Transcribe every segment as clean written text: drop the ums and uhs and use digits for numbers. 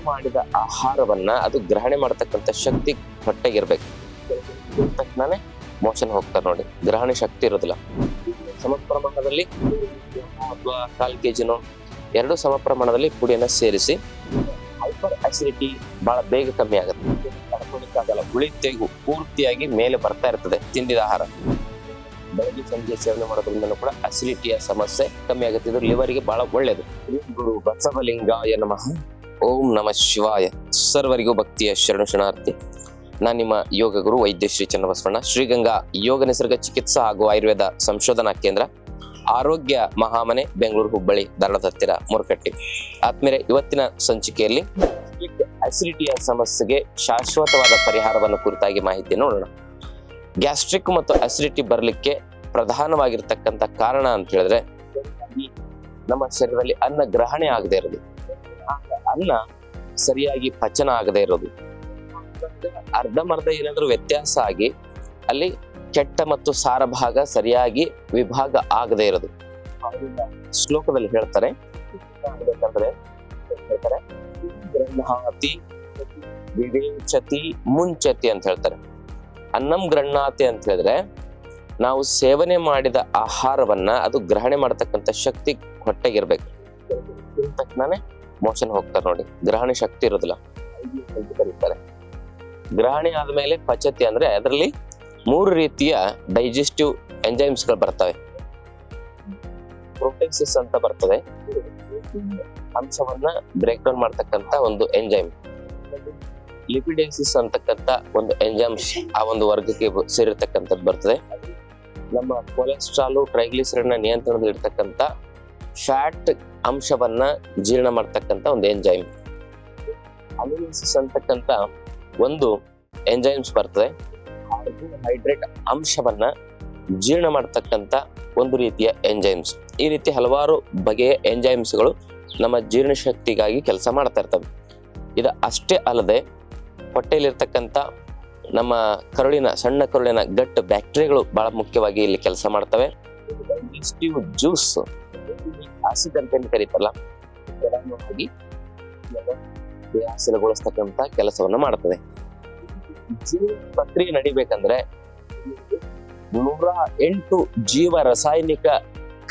ಮಾಡಿದ ಆಹಾರವನ್ನ ಅದು ಗ್ರಹಣೆ ಮಾಡತಕ್ಕಂತ ಶಕ್ತಿ ಹೊಟ್ಟೆಗಿರ್ಬೇಕು. ತಕ್ಷಣನೇ ಮೋಷನ್ ಹೋಗ್ತಾರೆ ನೋಡಿ, ಗ್ರಹಣ ಶಕ್ತಿ ಇರೋದಿಲ್ಲ. ಸಮ ಪ್ರಮಾಣದಲ್ಲಿ ಅಥವಾ 1/4 kg ಎರಡು ಸಮ ಪ್ರಮಾಣದಲ್ಲಿ ಪುಡಿಯನ್ನ ಸೇರಿಸಿ ಹೈಪರ್ ಅಸಿಡಿಟಿ ಬಹಳ ಬೇಗ ಕಮ್ಮಿ ಆಗುತ್ತೆ. ತಡ್ಕೊಳಿಕ್ಕಾಗಲ್ಲ, ಉಳಿತೆಗೂ ಪೂರ್ತಿಯಾಗಿ ಮೇಲೆ ಬರ್ತಾ ಇರ್ತದೆ ತಿಂದಿದ ಆಹಾರ. ಬೆಳಗ್ಗೆ ಸಂಜೆ ಸೇವನೆ ಮಾಡೋದ್ರಿಂದ ಕೂಡ ಅಸಿಡಿಟಿಯ ಸಮಸ್ಯೆ ಕಮ್ಮಿ ಆಗುತ್ತೆ. ಇದು ಲಿವರ್ಗೆ ಬಹಳ ಒಳ್ಳೇದು. ಗುರು ಬಸವಲಿಂಗಾಯ ನಮಃ. ಓಂ ನಮಃ ಶಿವಾಯ. ಸರ್ವರಿಗೂ ಭಕ್ತಿಯ ಶರಣು ಶರಣಾರ್ಥಿ. ನಾನು ನಿಮ್ಮ ಯೋಗ ಗುರು ವೈದ್ಯ ಶ್ರೀ ಚನ್ನಬಸವಣ್ಣ, ಶ್ರೀಗಂಗಾ ಯೋಗ ನಿಸರ್ಗ ಚಿಕಿತ್ಸಾ ಹಾಗೂ ಆಯುರ್ವೇದ ಸಂಶೋಧನಾ ಕೇಂದ್ರ, ಆರೋಗ್ಯ ಮಹಾಮನೆ, ಬೆಂಗಳೂರು, ಹುಬ್ಬಳ್ಳಿ, ಧಾರವಾಡದ ಹತ್ತಿರ, ಮುರಕಟ್ಟಿ. ಆದ್ಮೇಲೆ ಇವತ್ತಿನ ಸಂಚಿಕೆಯಲ್ಲಿ ಅಸಿಡಿಟಿಯ ಸಮಸ್ಯೆಗೆ ಶಾಶ್ವತವಾದ ಪರಿಹಾರವನ್ನು ಕುರಿತಾಗಿ ಮಾಹಿತಿ ನೋಡೋಣ. ಗ್ಯಾಸ್ಟ್ರಿಕ್ ಮತ್ತು ಅಸಿಡಿಟಿ ಬರಲಿಕ್ಕೆ ಪ್ರಧಾನವಾಗಿರ್ತಕ್ಕಂಥ ಕಾರಣ ಅಂತ ಹೇಳಿದ್ರೆ ನಮ್ಮ ಶರೀರದಲ್ಲಿ ಅನ್ನ ಗ್ರಹಣೆ ಆಗದೆ ಇರೋದು, ಅನ್ನ ಸರಿಯಾಗಿ ಪಚನ ಆಗದೆ ಇರೋದು, ಅರ್ಧಮರ್ಧ ಏನಾದ್ರೂ ವ್ಯತ್ಯಾಸ ಆಗಿ ಅಲ್ಲಿ ಕೆಟ್ಟ ಮತ್ತು ಸಾರ ಭಾಗ ಸರಿಯಾಗಿ ವಿಭಾಗ ಆಗದೆ ಇರೋದು. ಶ್ಲೋಕದಲ್ಲಿ ಹೇಳ್ತಾರೆ ಗೃಹಾತಿ ವಿವೇಚತಿ ಮುಂಚತಿ ಅಂತ ಹೇಳ್ತಾರೆ. ಅನ್ನಂ ಗೃಹಾತಿ ಅಂತ ಹೇಳಿದ್ರೆ ನಾವು ಸೇವನೆ ಮಾಡಿದ ಆಹಾರವನ್ನ ಅದು ಗ್ರಹಣೆ ಮಾಡತಕ್ಕಂತ ಶಕ್ತಿ ಹೊಟ್ಟೆಗಿರ್ಬೇಕು. ತಕ್ಷಣನೇ ಮೋಷನ್ ಹೋಗ್ತಾರೆ ನೋಡಿ, ಗ್ರಹಣ ಶಕ್ತಿ ಇರೋದಿಲ್ಲ ಅಂತ ಕರೀತಾರೆ. ಗ್ರಹಣೆ ಆದ್ಮೇಲೆ ಪಚತಿ ಅಂದ್ರೆ ಅದರಲ್ಲಿ 3 ರೀತಿಯ ಡೈಜೆಸ್ಟಿವ್ ಎಂಜೈಮ್ಸ್ ಗಳು ಬರ್ತವೆ. ಪ್ರೋಟೆಕ್ಸಿಸ್ ಅಂತ ಬರ್ತದೆ, ಅಂಶವನ್ನ ಬ್ರೇಕ್ ಡೌನ್ ಮಾಡ್ತಕ್ಕಂತ ಒಂದು ಎಂಜೈಮ್. ಲಿಪಿಡೇಸಿಸ್ ಅಂತಕ್ಕಂತ ಒಂದು ಎಂಜೈಮ್ಸ್ ಆ ಒಂದು ವರ್ಗಕ್ಕೆ ಸೇರಿರ್ತಕ್ಕಂಥದ್ದು ಬರ್ತದೆ. ನಮ್ಮ ಕೊಲೆಸ್ಟ್ರಾಲ್, ಟ್ರೈಗ್ಲಿಸರೈಡ್ ನ ನಿಯಂತ್ರಣದಲ್ಲಿ ಇರ್ತಕ್ಕಂಥ ಫ್ಯಾಟ್ ಅಂಶವನ್ನ ಜೀರ್ಣ ಮಾಡ್ತಕ್ಕಂಥ ಒಂದು ಎಂಜೈಮ್. ಅಮಿನೋಸಿಸ್ ಅಂತಕ್ಕಂಥ ಒಂದು ಎಂಜೈಮ್ಸ್ ಬರ್ತದೆ. ಕಾರ್ಬೋಹೈಡ್ರೇಟ್ ಅಂಶವನ್ನ ಜೀರ್ಣ ಮಾಡ್ತಕ್ಕಂಥ ಒಂದು ರೀತಿಯ ಎಂಜೈಮ್ಸ್. ಈ ರೀತಿ ಹಲವಾರು ಬಗೆಯ ಎಂಜೈಮ್ಸ್ಗಳು ನಮ್ಮ ಜೀರ್ಣಶಕ್ತಿಗಾಗಿ ಕೆಲಸ ಮಾಡ್ತಾ ಇರ್ತವೆ. ಇದು ಅಷ್ಟೇ ಅಲ್ಲದೆ ಹೊಟ್ಟೆಯಲ್ಲಿರ್ತಕ್ಕಂಥ ನಮ್ಮ ಕರುಳಿನ ಸಣ್ಣ ಕರುಳಿನ ಗಟ್ ಬ್ಯಾಕ್ಟೀರಿಯಾಗಳು ಬಹಳ ಮುಖ್ಯವಾಗಿ ಇಲ್ಲಿ ಕೆಲಸ ಮಾಡ್ತವೆ. ಡೈಜೆಸ್ಟಿವ್ ಜ್ಯೂಸ್ ಆಸಿಡ್ ಅಂತ ಕರೀತಾರಲ್ಲ, ಹಸಿರುಗೊಳಿಸ್ತಕ್ಕಂಥ ಕೆಲಸವನ್ನ ಮಾಡ್ತದೆ. ಜೀರ್ಣ ಪ್ರಕ್ರಿಯೆ ನಡಿಬೇಕಂದ್ರೆ 108 ಜೀವ ರಾಸಾಯನಿಕ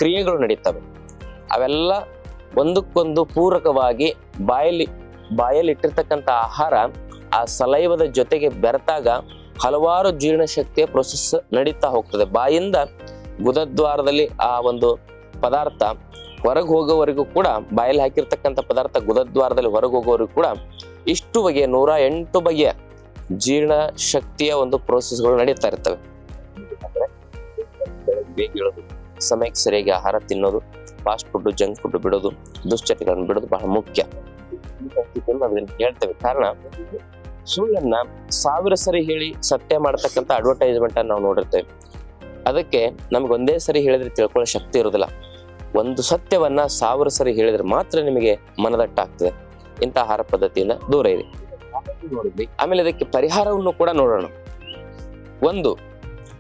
ಕ್ರಿಯೆಗಳು ನಡೀತವೆ. ಅವೆಲ್ಲ ಒಂದಕ್ಕೊಂದು ಪೂರಕವಾಗಿ ಬಾಯಲ್ಲಿ ಇಟ್ಟಿರ್ತಕ್ಕಂಥ ಆಹಾರ ಆ ಸಲೈವದ ಜೊತೆಗೆ ಬೆರೆತಾಗ ಹಲವಾರು ಜೀರ್ಣಶಕ್ತಿಯ ಪ್ರೊಸೆಸ್ ನಡೀತಾ ಹೋಗ್ತದೆ. ಬಾಯಿಂದ ಗುದದ್ವಾರದಲ್ಲಿ ಆ ಒಂದು ಪದಾರ್ಥ ಹೊರಗೆ ಹೋಗೋವರೆಗೂ ಕೂಡ, ಬಾಯಲ್ಲಿ ಹಾಕಿರ್ತಕ್ಕಂಥ ಪದಾರ್ಥ ಗುದದ್ವಾರದಲ್ಲಿ ಹೊರಗೆ ಹೋಗೋವರೆಗೂ ಕೂಡ ಇಷ್ಟು ಬಗೆಯ 108 ಬಗೆಯ ಜೀರ್ಣ ಶಕ್ತಿಯ ಒಂದು ಪ್ರೋಸೆಸ್ಗಳು ನಡೀತಾ ಇರ್ತವೆ. ಬೇಗ ಹೇಳೋದು, ಸಮಯಕ್ಕೆ ಸರಿಯಾಗಿ ಆಹಾರ ತಿನ್ನೋದು, ಫಾಸ್ಟ್ ಫುಡ್, ಜಂಕ್ ಫುಡ್ ಬಿಡೋದು, ದುಶ್ಚಟಗಳನ್ನು ಬಿಡೋದು ಬಹಳ ಮುಖ್ಯ. ಹೇಳ್ತೇವೆ. ಕಾರಣ ಸುಳ್ಳನ್ನ 1000 ಸರಿ ಹೇಳಿ ಸತ್ಯ ಮಾಡ್ತಕ್ಕಂಥ ಅಡ್ವರ್ಟೈಸ್ಮೆಂಟ್ ಅನ್ನು ನಾವು ನೋಡಿರ್ತೇವೆ. ಅದಕ್ಕೆ ನಮ್ಗೆ ಒಂದೇ ಸರಿ ಹೇಳಿದ್ರೆ ತಿಳ್ಕೊಳ್ಳೋ ಶಕ್ತಿ ಇರೋದಿಲ್ಲ. ಒಂದು ಸತ್ಯವನ್ನ 1000 ಸರಿ ಹೇಳಿದ್ರೆ ಮಾತ್ರ ನಿಮಗೆ ಮನದಟ್ಟಾಗ್ತದೆ. ಇಂಥ ಆಹಾರ ಪದ್ಧತಿಯಿಂದ ದೂರ ಇದೆ. ಆಮೇಲೆ ಇದಕ್ಕೆ ಪರಿಹಾರವನ್ನು ಕೂಡ ನೋಡೋಣ. ಒಂದು,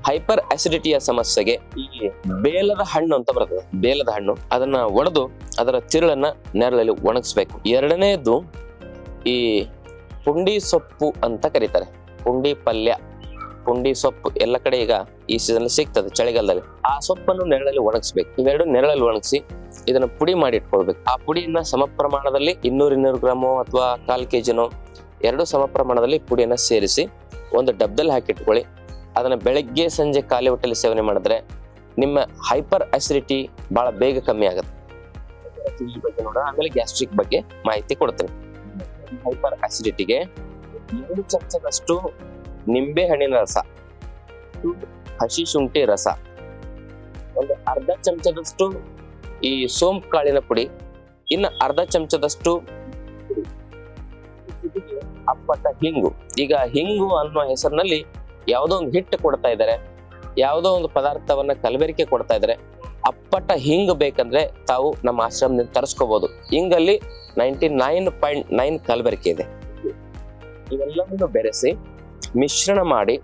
ಹೈಪರ್ ಅಸಿಡಿಟಿಯ ಸಮಸ್ಯೆಗೆ ಈ ಬೇಲದ ಹಣ್ಣು ಅಂತ ಬರ್ತದೆ. ಬೇಲದ ಹಣ್ಣು ಅದನ್ನ ಒಡೆದು ಅದರ ತಿರುಳನ್ನ ನೆರಳಲ್ಲಿ ಒಣಗಿಸ್ಬೇಕು. ಎರಡನೇದು ಈ ಪುಂಡಿ ಸೊಪ್ಪು ಅಂತ ಕರೀತಾರೆ. ಪುಂಡಿ ಪಲ್ಯ, ಪುಂಡಿ ಸೊಪ್ಪು ಎಲ್ಲ ಕಡೆ ಈಗ ಈ ಸೀಸನ್ ಸಿಗ್ತದೆ ಚಳಿಗಾಲದಲ್ಲಿ. ಆ ಸೊಪ್ಪನ್ನು ನೆರಳಲ್ಲಿ ಒಣಗಿಸ್ಬೇಕು. ಇವೆರಡು ನೆರಳಲ್ಲಿ ಒಣಗಿಸಿ ಇದನ್ನ ಪುಡಿ ಮಾಡಿ ಇಟ್ಕೊಳ್ಬೇಕು. ಆ ಪುಡಿಯನ್ನ ಸಮ ಪ್ರಮಾಣದಲ್ಲಿ 200 ಗ್ರಾಮೋ ಅಥವಾ 1/4 kg ಎರಡು ಸಮ ಪ್ರಮಾಣದಲ್ಲಿ ಪುಡಿಯನ್ನ ಸೇರಿಸಿ ಒಂದು ಡಬ್ಬದಲ್ಲಿ ಹಾಕಿಟ್ಕೊಳ್ಳಿ. ಅದನ್ನ ಬೆಳಗ್ಗೆ ಸಂಜೆ ಖಾಲಿ ಹೊಟ್ಟೆಲಿ ಸೇವನೆ ಮಾಡಿದ್ರೆ ನಿಮ್ಮ ಹೈಪರ್ ಅಸಿಡಿಟಿ ಬಹಳ ಬೇಗ ಕಮ್ಮಿ ಆಗುತ್ತೆ. ಆಮೇಲೆ ಗ್ಯಾಸ್ಟ್ರಿಕ್ ಬಗ್ಗೆ ಮಾಹಿತಿ ಕೊಡ್ತೇನೆ. ಹೈಪರ್ ಅಸಿಡಿಟಿಗೆ 2 ಚಮಚದಷ್ಟು ನಿಂಬೆ ಹಣ್ಣಿನ ರಸ, ಹಸಿ ಶುಂಠಿ ರಸ, ಒಂದು ಅರ್ಧ ಚಮಚದಷ್ಟು ಈ ಸೋಂಪು ಕಾಳಿನ ಪುಡಿ, ಇನ್ನು ಅರ್ಧ ಚಮಚದಷ್ಟು ಅಪ್ಪಟ ಹಿಂಗು. ಈಗ ಹಿಂಗು ಅನ್ನುವ ಹೆಸರಿನಲ್ಲಿ ಯಾವುದೋ ಒಂದು ಹಿಟ್ಟು ಕೊಡ್ತಾ ಇದ್ದಾರೆ, ಯಾವುದೋ ಒಂದು ಪದಾರ್ಥವನ್ನ ಕಲಬೆರಕೆ ಕೊಡ್ತಾ ಇದ್ದಾರೆ. ಅಪ್ಪಟ ಹಿಂಗ್ ಬೇಕಂದ್ರೆ ತಾವು ನಮ್ಮ ಆಶ್ರಮದಿಂದ ತರಿಸ್ಕೋಬಹುದು. ಹಿಂಗಲ್ಲಿ 99.9 ಕಲಬೆರಕೆ ಇದೆ. ಇವೆಲ್ಲವನ್ನು ಬೆರೆಸಿ ಮಿಶ್ರಣ ಮಾಡಿ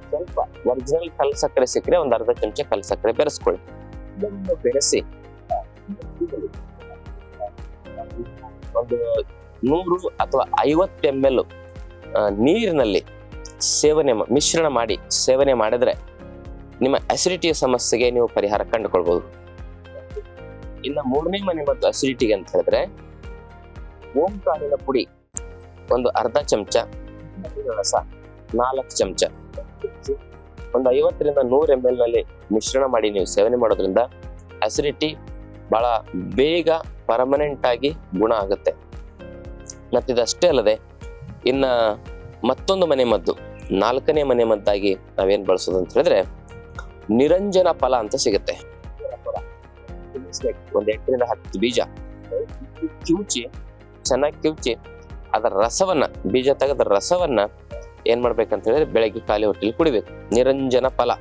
ಸ್ವಲ್ಪ ಒರಿಜಿನಲ್ ಕಲ್ ಸಕ್ಕರೆ ಸಿಕ್ಕರೆ ಒಂದು ಅರ್ಧ ಚಮಚ ಕಲ್ ಸಕ್ಕರೆ ಬೆರೆಸ್ಕೊಳ್ಳಿ. ಇದನ್ನು ಬೆರೆಸಿ ಒಂದು 100 ಅಥವಾ 50 ml ನೀರಿನಲ್ಲಿ ಮಿಶ್ರಣ ಮಾಡಿ ಸೇವನೆ ಮಾಡಿದ್ರೆ ನಿಮ್ಮ ಅಸಿಡಿಟಿಯ ಸಮಸ್ಯೆಗೆ ನೀವು ಪರಿಹಾರ ಕಂಡುಕೊಳ್ಬಹುದು. ಇನ್ನು 3ನೇ ಮನೆಮದ್ದು ಅಸಿಡಿಟಿಗೆ ಅಂತ ಹೇಳಿದ್ರೆ ಓಂಕಾಳಿನ ಪುಡಿ ಒಂದು ಅರ್ಧ ಚಮಚ, ರಸ 4 ಚಮಚ, ಒಂದು 50 ರಿಂದ 100 ml ನಲ್ಲಿ ಮಿಶ್ರಣ ಮಾಡಿ ನೀವು ಸೇವನೆ ಮಾಡೋದ್ರಿಂದ ಅಸಿಡಿಟಿ ಬಹಳ ಬೇಗ ಪರ್ಮನೆಂಟ್ ಆಗಿ ಗುಣ ಆಗುತ್ತೆ. ಮತ್ತಿದಷ್ಟೇ ಅಲ್ಲದೆ ಇನ್ನ ಮತ್ತೊಂದು ಮನೆಮದ್ದು 4ನೇ ಮನೆಮದ್ದಾಗಿ ನಾವೇನ್ ಬಳಸೋದು ಅಂತ ಹೇಳಿದ್ರೆ ನಿರಂಜನ ಫಲ ಅಂತ ಸಿಗುತ್ತೆ. ಒಂದ್ 8 ರಿಂದ 10 ಬೀಜ ಚೆನ್ನಾಗಿ ಕಿವುಚಿ ಅದರ ರಸವನ್ನ, ಬೀಜ ತೆಗೆದ ರಸವನ್ನ ಏನ್ ಮಾಡ್ಬೇಕಂತ ಹೇಳಿದ್ರೆ ಬೆಳಗ್ಗೆ ಖಾಲಿ ಹೊಟ್ಟೆಲಿ ಕುಡಿಬೇಕು. ನಿರಂಜನ ಫಲ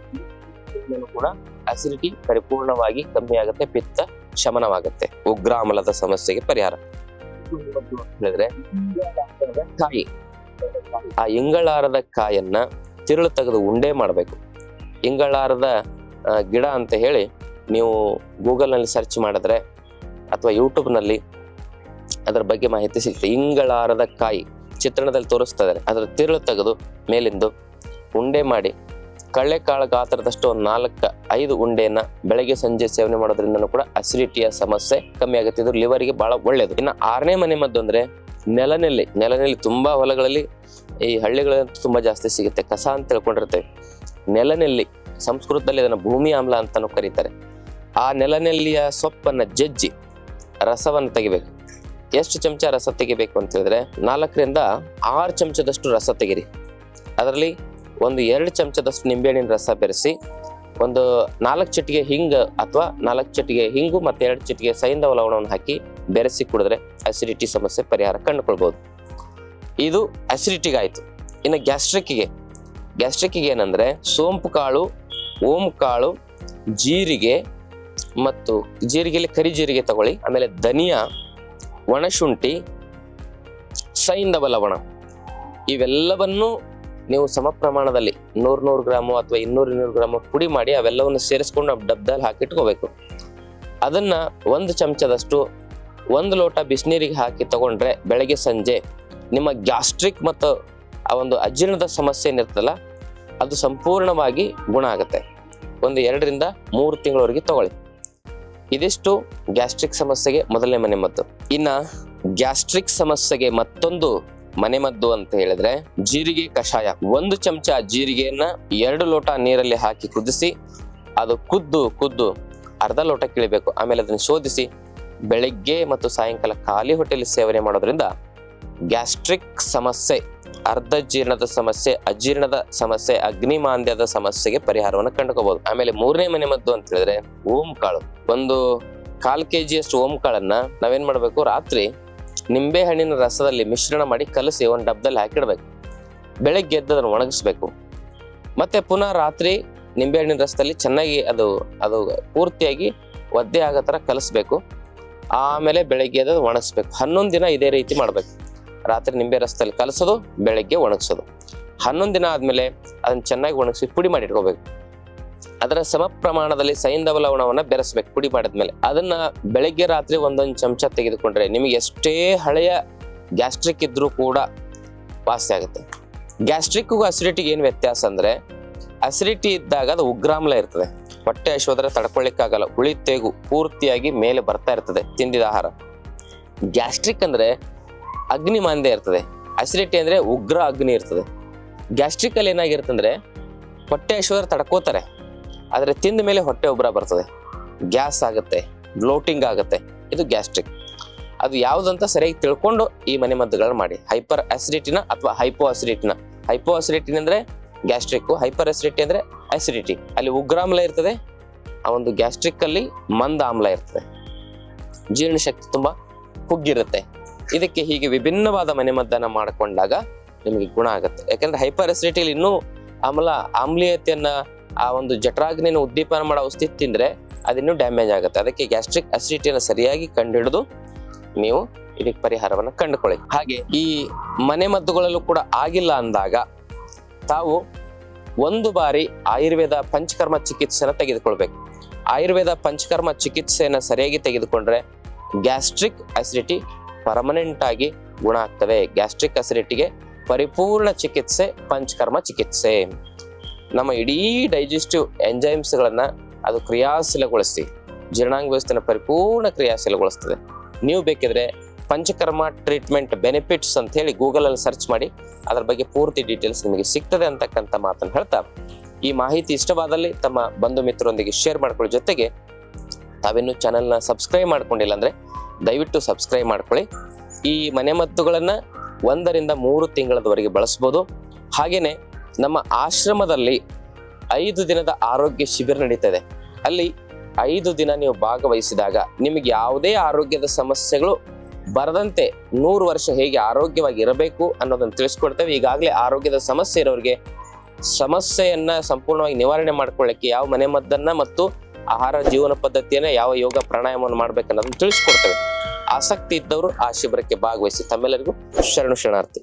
ಕೂಡ ಅಸಿಡಿಟಿ ಪರಿಪೂರ್ಣವಾಗಿ ಕಮ್ಮಿ ಆಗುತ್ತೆ, ಪಿತ್ತ ಶಮನವಾಗುತ್ತೆ, ಉಗ್ರಾಮಲದ ಸಮಸ್ಯೆಗೆ ಪರಿಹಾರ. ಹೇಳಿದ್ರೆ ಕಾಯಿ, ಆ ಇಂಗಳಾರದ ಕಾಯನ್ನ ತಿರುಳು ತೆಗೆದು ಉಂಡೆ ಮಾಡಬೇಕು. ಇಂಗಳಾರದ ಗಿಡ ಅಂತ ಹೇಳಿ ನೀವು ಗೂಗಲ್ ನಲ್ಲಿ ಸರ್ಚ್ ಮಾಡಿದ್ರೆ ಅಥವಾ ಯೂಟ್ಯೂಬ್ ನಲ್ಲಿ ಅದರ ಬಗ್ಗೆ ಮಾಹಿತಿ ಸಿಗುತ್ತೆ. ಇಂಗಳಾರದ ಕಾಯಿ ಚಿತ್ರಣದಲ್ಲಿ ತೋರಿಸ್ತಾ ಇದ್ದಾರೆ. ಅದರ ತಿರುಳು ತೆಗೆದು ಮೇಲಿಂದು ಉಂಡೆ ಮಾಡಿ ಕಳ್ಳೆಕಾಳು ಗಾತ್ರದಷ್ಟು ಒಂದು 4-5 ಉಂಡೆಯನ್ನ ಬೆಳಗ್ಗೆ ಸಂಜೆ ಸೇವನೆ ಮಾಡೋದ್ರಿಂದ ಕೂಡ ಅಸಿಡಿಟಿಯ ಸಮಸ್ಯೆ ಕಮ್ಮಿ ಆಗುತ್ತೆ. ಇದು ಲಿವರ್ಗೆ ಬಹಳ ಒಳ್ಳೇದು. ಇನ್ನು 6ನೇ ಮನೆಮದ್ದು ಅಂದ್ರೆ ನೆಲನೆಲ್ಲಿ ತುಂಬಾ ಹೊಲಗಳಲ್ಲಿ, ಈ ಹಳ್ಳಿಗಳಲ್ಲಿ ತುಂಬಾ ಜಾಸ್ತಿ ಸಿಗುತ್ತೆ, ಕಸ ಅಂತ ತಿಳ್ಕೊಂಡಿರ್ತೇವೆ. ನೆಲನೆಲ್ಲಿ ಸಂಸ್ಕೃತದಲ್ಲಿ ಅದನ್ನ ಭೂಮಿ ಆಮ್ಲ ಅಂತಾನು ಕರೀತಾರೆ. ಆ ನೆಲನೆಲ್ಲಿಯ ಸೊಪ್ಪನ್ನ ಜಜ್ಜಿ ರಸವನ್ನು ತೆಗಿಬೇಕು. ಎಷ್ಟು ಚಮಚ ರಸ ತೆಗಿಬೇಕು ಅಂತ ಹೇಳಿದ್ರೆ 4 ರಿಂದ 6 ಚಮಚದಷ್ಟು ರಸ ತೆಗಿರಿ. ಅದರಲ್ಲಿ ಒಂದು 2 ಚಮಚದಷ್ಟು ನಿಂಬೆಹಣ್ಣಿನ ರಸ ಬೆರೆಸಿ ಒಂದು 4 ಚಿಟಿಕೆ ಹಿಂಗ ಅಥವಾ 4 ಚಿಟಿಕೆ ಹಿಂಗು ಮತ್ತೆ 2 ಚಿಟಿಕೆ ಸೈಂಧವ ಲವಣವನ್ನು ಹಾಕಿ ಬೆರೆಸಿ ಕುಡಿದ್ರೆ ಅಸಿಡಿಟಿ ಸಮಸ್ಯೆ ಪರಿಹಾರ ಕಂಡುಕೊಳ್ಬಹುದು. ಇದು ಅಸಿಡಿಟಿಗೆ ಆಯ್ತು. ಇನ್ನು ಗ್ಯಾಸ್ಟ್ರಿಕ್ಕಿಗೆ ಏನಂದ್ರೆ ಸೋಂಪು ಕಾಳು, ಓಂ ಕಾಳು, ಜೀರಿಗೆ ಮತ್ತು ಜೀರಿಗೆಯಲ್ಲಿ ಕರಿ ಜೀರಿಗೆ ತಗೊಳ್ಳಿ. ಆಮೇಲೆ ಧನಿಯಾ, ಒಣಶುಂಠಿ, ಸೈಂಧವ ಲವಣ ಇವೆಲ್ಲವನ್ನು ನೀವು ಸಮ ಪ್ರಮಾಣದಲ್ಲಿ 100 ಗ್ರಾಮು ಅಥವಾ 200 ಗ್ರಾಮು ಪುಡಿ ಮಾಡಿ ಅವೆಲ್ಲವನ್ನು ಸೇರಿಸ್ಕೊಂಡು ಡಬ್ಬದಲ್ಲಿ ಹಾಕಿಟ್ಕೋಬೇಕು. ಅದನ್ನ 1 ಚಮಚದಷ್ಟು 1 ಲೋಟ ಬಿಸಿನೀರಿಗೆ ಹಾಕಿ ತಗೊಂಡ್ರೆ ಬೆಳಗ್ಗೆ ಸಂಜೆ ನಿಮ್ಮ ಗ್ಯಾಸ್ಟ್ರಿಕ್ ಮತ್ತು ಆ ಒಂದು ಅಜೀರ್ಣದ ಸಮಸ್ಯೆ ಏನಿರ್ತಲ್ಲ ಅದು ಸಂಪೂರ್ಣವಾಗಿ ಗುಣ ಆಗುತ್ತೆ. ಒಂದು 2 ರಿಂದ 3 ತಿಂಗಳವರೆಗೆ ತಗೊಳ್ಳಿ. ಇದಿಷ್ಟು ಗ್ಯಾಸ್ಟ್ರಿಕ್ ಸಮಸ್ಯೆಗೆ ಮೊದಲನೇ ಮನೆಮದ್ದು. ಇನ್ನ ಗ್ಯಾಸ್ಟ್ರಿಕ್ ಸಮಸ್ಯೆಗೆ ಮತ್ತೊಂದು ಮನೆಮದ್ದು ಅಂತ ಹೇಳಿದ್ರೆ ಜೀರಿಗೆ ಕಷಾಯ. 1 ಚಮಚ ಜೀರಿಗೆಯನ್ನ 2 ಲೋಟ ನೀರಲ್ಲಿ ಹಾಕಿ ಕುದಿಸಿ ಅದು ಕುದ್ದು ಅರ್ಧ ಲೋಟ ಕಿಳಿಬೇಕು. ಆಮೇಲೆ ಅದನ್ನು ಶೋಧಿಸಿ ಬೆಳಗ್ಗೆ ಮತ್ತು ಸಾಯಂಕಾಲ ಖಾಲಿ ಹೊಟ್ಟೆಯಲ್ಲಿ ಸೇವನೆ ಮಾಡೋದ್ರಿಂದ ಗ್ಯಾಸ್ಟ್ರಿಕ್ ಸಮಸ್ಯೆ, ಅರ್ಧ ಜೀರ್ಣದ ಸಮಸ್ಯೆ, ಅಜೀರ್ಣದ ಸಮಸ್ಯೆ, ಅಗ್ನಿಮಾಂದ್ಯದ ಸಮಸ್ಯೆಗೆ ಪರಿಹಾರವನ್ನು ಕಂಡುಕೋಬಹುದು. ಆಮೇಲೆ 3ನೇ ಮನೆಮದ್ದು ಅಂತ ಹೇಳಿದ್ರೆ ಓಂ ಕಾಳು. ಒಂದು 1/4 kg ಓಂ ಕಾಳನ್ನ ನಾವೇನ್ ಮಾಡ್ಬೇಕು, ರಾತ್ರಿ ನಿಂಬೆ ಹಣ್ಣಿನ ರಸದಲ್ಲಿ ಮಿಶ್ರಣ ಮಾಡಿ ಕಲಸಿ ಒಂದು ಡಬ್ಬದಲ್ಲಿ ಹಾಕಿಡ್ಬೇಕು. ಬೆಳಗ್ಗೆ ಎದ್ದು ಅದನ್ನು ಒಣಗಿಸ್ಬೇಕು. ಮತ್ತೆ ಪುನಃ ರಾತ್ರಿ ನಿಂಬೆ ಹಣ್ಣಿನ ರಸದಲ್ಲಿ ಚೆನ್ನಾಗಿ ಅದು ಪೂರ್ತಿಯಾಗಿ ಒದ್ದೆ ಆಗೋ ಥರ ಕಲಿಸ್ಬೇಕು. ಆಮೇಲೆ ಬೆಳಗ್ಗೆ ಎದ್ದು ಒಣಗಿಸ್ಬೇಕು. 11 ದಿನ ಇದೇ ರೀತಿ ಮಾಡ್ಬೇಕು. ರಾತ್ರಿ ನಿಂಬೆ ರಸದಲ್ಲಿ ಕಲಸೋದು, ಬೆಳಗ್ಗೆ ಒಣಗಿಸೋದು. 11 ದಿನ ಆದ್ಮೇಲೆ ಅದನ್ನ ಚೆನ್ನಾಗಿ ಒಣಗಿಸಿ ಪುಡಿ ಮಾಡಿ ಇಟ್ಕೋಬೇಕು. ಅದರ ಸಮ ಪ್ರಮಾಣದಲ್ಲಿ ಸೈಂಧವ ಲವಣವನ್ನ ಬೆರೆಸ್ಬೇಕು. ಪುಡಿ ಮಾಡಿದ್ಮೇಲೆ ಅದನ್ನ ಬೆಳಗ್ಗೆ ರಾತ್ರಿ 1 ಚಮಚ ತೆಗೆದುಕೊಂಡ್ರೆ ನಿಮಗೆ ಎಷ್ಟೇ ಹಳೆಯ ಗ್ಯಾಸ್ಟ್ರಿಕ್ ಇದ್ರೂ ಕೂಡ ವಾಸಿ ಆಗುತ್ತೆ. ಗ್ಯಾಸ್ಟ್ರಿಕ್ಗೂ ಅಸಿಡಿಟಿಗೆ ಏನು ವ್ಯತ್ಯಾಸ ಅಂದ್ರೆ, ಅಸಿಡಿಟಿ ಇದ್ದಾಗ ಅದು ಉಗ್ರಾಮ್ಲ ಇರ್ತದೆ, ಹೊಟ್ಟೆ ಹಸಿವಾದ್ರೆ ತಡ್ಕೊಳ್ಳಿಕ್ಕಾಗಲ್ಲ, ಉಳಿತೇಗು ಪೂರ್ತಿಯಾಗಿ ಮೇಲೆ ಬರ್ತಾ ಇರ್ತದೆ ತಿಂದಿದ ಆಹಾರ. ಗ್ಯಾಸ್ಟ್ರಿಕ್ ಅಂದ್ರೆ ಅಗ್ನಿ ಮಾಂದ್ಯ ಇರ್ತದೆ, ಅಸಿಡಿಟಿ ಅಂದ್ರೆ ಉಗ್ರ ಅಗ್ನಿ ಇರ್ತದೆ. ಗ್ಯಾಸ್ಟ್ರಿಕ್ ಅಲ್ಲಿ ಏನಾಗಿರ್ತಂದ್ರೆ ಹೊಟ್ಟೆ ಹಸಿವಾದ್ರೆ ತಡ್ಕೋತಾರೆ, ಆದ್ರೆ ತಿಂದ ಮೇಲೆ ಹೊಟ್ಟೆ ಉಬ್ಬರ ಬರ್ತದೆ, ಗ್ಯಾಸ್ ಆಗುತ್ತೆ, ಬ್ಲೋಟಿಂಗ್ ಆಗುತ್ತೆ. ಇದು ಗ್ಯಾಸ್ಟ್ರಿಕ್. ಅದು ಯಾವುದಂತ ಸರಿಯಾಗಿ ತಿಳ್ಕೊಂಡು ಈ ಮನೆಮದ್ದುಗಳನ್ನ ಮಾಡಿ. ಹೈಪರ್ ಅಸಿಡಿಟಿನ ಅಥವಾ ಹೈಪೋ ಅಸಿಡಿಟಿ ಅಂದ್ರೆ ಗ್ಯಾಸ್ಟ್ರಿಕ್, ಹೈಪರ್ ಅಸಿಡಿಟಿ ಅಂದ್ರೆ ಅಸಿಡಿಟಿ. ಅಲ್ಲಿ ಉಗ್ರಾಮ್ಲ ಇರ್ತದೆ, ಆ ಒಂದು ಗ್ಯಾಸ್ಟ್ರಿಕ್ ಅಲ್ಲಿ ಮಂದ ಆಮ್ಲ ಇರ್ತದೆ, ಜೀರ್ಣಶಕ್ತಿ ತುಂಬಾ ಕುಗ್ಗಿರುತ್ತೆ. ಇದಕ್ಕೆ ಹೀಗೆ ವಿಭಿನ್ನವಾದ ಮನೆಮದ್ದನ್ನ ಮಾಡಿಕೊಂಡಾಗ ನಿಮಗೆ ಗುಣ ಆಗುತ್ತೆ. ಯಾಕಂದ್ರೆ ಹೈಪರ್ ಅಸಿಡಿಟಿಲಿ ಇನ್ನೂ ಆಮ್ಲೀಯತೆಯನ್ನ, ಆ ಒಂದು ಜಠರಾಗ್ನಿಯನ್ನು ಉದ್ದೀಪನ ಮಾಡೋ ಔಷಧಿ ತಿಂದ್ರೆ ಅದಿನ್ನೂ ಡ್ಯಾಮೇಜ್ ಆಗುತ್ತೆ. ಅದಕ್ಕೆ ಗ್ಯಾಸ್ಟ್ರಿಕ್ ಅಸಿಡಿಟಿಯನ್ನು ಸರಿಯಾಗಿ ಕಂಡುಹಿಡಿದು ನೀವು ಇದಕ್ಕೆ ಪರಿಹಾರವನ್ನು ಕಂಡುಕೊಳ್ಳಿ. ಹಾಗೆ ಈ ಮನೆಮದ್ದುಗಳಲ್ಲೂ ಕೂಡ ಆಗಿಲ್ಲ ಅಂದಾಗ ತಾವು 1 ಬಾರಿ ಆಯುರ್ವೇದ ಪಂಚಕರ್ಮ ಚಿಕಿತ್ಸೆನ ತೆಗೆದುಕೊಳ್ಬೇಕು. ಆಯುರ್ವೇದ ಪಂಚಕರ್ಮ ಚಿಕಿತ್ಸೆಯನ್ನು ಸರಿಯಾಗಿ ತೆಗೆದುಕೊಂಡ್ರೆ ಗ್ಯಾಸ್ಟ್ರಿಕ್ ಅಸಿಡಿಟಿ ಪರ್ಮನೆಂಟ್ ಆಗಿ ಗುಣ ಆಗ್ತವೆ. ಗ್ಯಾಸ್ಟ್ರಿಕ್ ಅಸಿಡಿಟಿಗೆ ಪರಿಪೂರ್ಣ ಚಿಕಿತ್ಸೆ ಪಂಚಕರ್ಮ ಚಿಕಿತ್ಸೆ. ನಮ್ಮ ಇಡೀ ಡೈಜೆಸ್ಟಿವ್ ಎಂಜೈಮ್ಸ್ಗಳನ್ನ ಅದು ಕ್ರಿಯಾಶೀಲಗೊಳಿಸಿ ಜೀರ್ಣಾಂಗ ವ್ಯವಸ್ಥೆನ ಪರಿಪೂರ್ಣ ಕ್ರಿಯಾಶೀಲಗೊಳಿಸ್ತದೆ. ನೀವು ಬೇಕಿದ್ರೆ ಪಂಚಕರ್ಮ ಟ್ರೀಟ್ಮೆಂಟ್ ಬೆನಿಫಿಟ್ಸ್ ಅಂತ ಹೇಳಿ ಗೂಗಲಲ್ಲಿ ಸರ್ಚ್ ಮಾಡಿ, ಅದರ ಬಗ್ಗೆ ಪೂರ್ತಿ ಡೀಟೇಲ್ಸ್ ನಿಮಗೆ ಸಿಗ್ತದೆ ಅಂತಕ್ಕಂಥ ಮಾತನ್ನು ಹೇಳ್ತಾ, ಈ ಮಾಹಿತಿ ಇಷ್ಟವಾದಲ್ಲಿ ತಮ್ಮ ಬಂಧು ಮಿತ್ರರೊಂದಿಗೆ ಶೇರ್ ಮಾಡ್ಕೊಳ್ಳಿ. ಜೊತೆಗೆ ತಾವಿನ್ನೂ ಚಾನೆಲ್ನ ಸಬ್ಸ್ಕ್ರೈಬ್ ಮಾಡ್ಕೊಂಡಿಲ್ಲ ಅಂದರೆ ದಯವಿಟ್ಟು ಸಬ್ಸ್ಕ್ರೈಬ್ ಮಾಡ್ಕೊಳ್ಳಿ. ಈ ಮನೆಮದ್ದುಗಳನ್ನು 1 ರಿಂದ 3 ತಿಂಗಳವರೆಗೆ ಬಳಸ್ಬೋದು. ಹಾಗೆಯೇ ನಮ್ಮ ಆಶ್ರಮದಲ್ಲಿ 5 ದಿನದ ಆರೋಗ್ಯ ಶಿಬಿರ ನಡೀತದೆ. ಅಲ್ಲಿ 5 ದಿನ ನೀವು ಭಾಗವಹಿಸಿದಾಗ ನಿಮಗೆ ಯಾವುದೇ ಆರೋಗ್ಯದ ಸಮಸ್ಯೆಗಳು ಬರದಂತೆ 100 ವರ್ಷ ಹೇಗೆ ಆರೋಗ್ಯವಾಗಿ ಇರಬೇಕು ಅನ್ನೋದನ್ನು ತಿಳಿಸ್ಕೊಡ್ತೇವೆ. ಈಗಾಗಲೇ ಆರೋಗ್ಯದ ಸಮಸ್ಯೆ ಇರೋರಿಗೆ ಸಮಸ್ಯೆಯನ್ನ ಸಂಪೂರ್ಣವಾಗಿ ನಿವಾರಣೆ ಮಾಡ್ಕೊಳ್ಳಿಕ್ಕೆ ಯಾವ ಮನೆಮದ್ದನ್ನ ಮತ್ತು ಆಹಾರ ಜೀವನ ಪದ್ಧತಿಯನ್ನ ಯಾವ ಯೋಗ ಪ್ರಾಣಾಯಾಮವನ್ನು ಮಾಡ್ಬೇಕನ್ನೋದನ್ನು ತಿಳಿಸ್ಕೊಡ್ತೇವೆ. ಆಸಕ್ತಿ ಇದ್ದವರು ಆ ಶಿಬಿರಕ್ಕೆ ಭಾಗವಹಿಸಿ. ತಮ್ಮೆಲ್ಲರಿಗೂ ಶರಣಾರ್ಥಿ.